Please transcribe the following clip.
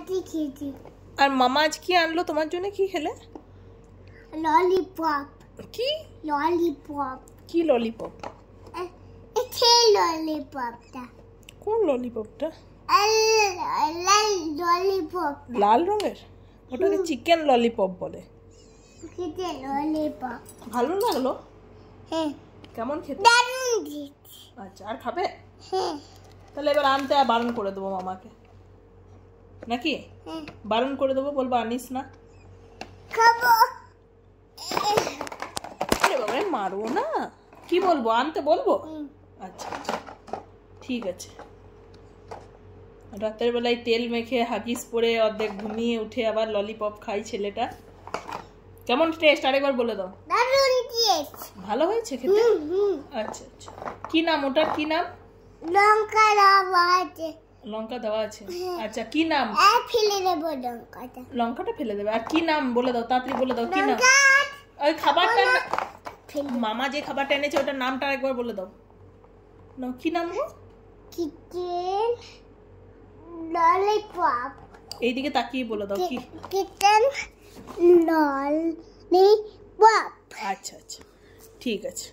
চাটি খেয়েছি। আর মামা আজ কি আনলো তোমার জন্য? কি খেলে? ললিপপ। কি ললিপপ? কি ললিপপ? এই ললিপপটা। কোন ললিপপটা? লাল ললিপপ। লাল রঙের? ওটাকে চিকেন ললিপপ বলে। খেতে ললিপপ ভালো লাগলো? হ্যাঁ। কেমন খেতে? দারুণ দিচ্ছি। আচ্ছা, আর খাবে? হ্যাঁ। তাহলে এবার আনতে আর বারণ করে দেবো মামাকে, নাকি? হ্যাঁ। বারণ করে দেবো, বলবো আনিস না। খাবো। আরে বাবা, মারবো না। কি বলবো? আনতে বলবো? আচ্ছা আচ্ছা, ঠিক আছে। রাতের বেলায় তেল মেখে হাগিস পরে অর্ধেক ঘুমিয়ে উঠে আবার ললিপপ খাই ছেলেটা। কেমন টেস্ট আরেকবার বলে দাও। দারুণ টেস্ট। ভালো হয়েছে খেতে? আচ্ছা আচ্ছা। কি নাম ওটার? কি নাম? লঙ্কা দেওয়া আছে। লঙ্কা দেওয়া আছে? আচ্ছা, কি নাম? ফেলে দেবো লঙ্কাটা। লঙ্কাটা ফেলে দেবে? আর কি নাম বলে দাও, তাড়াতাড়ি বলে দাও। কি নাম ওই খাবারটা? মামা যে খাবারটা এনেছে ওটার নামটা একবার বলে দাও। কি নাম গো? Chicken lollipop. এইদিকে তাকিয়ে বলে দাও। কি? Chicken lollipop. আচ্ছা আচ্ছা, ঠিক আছে।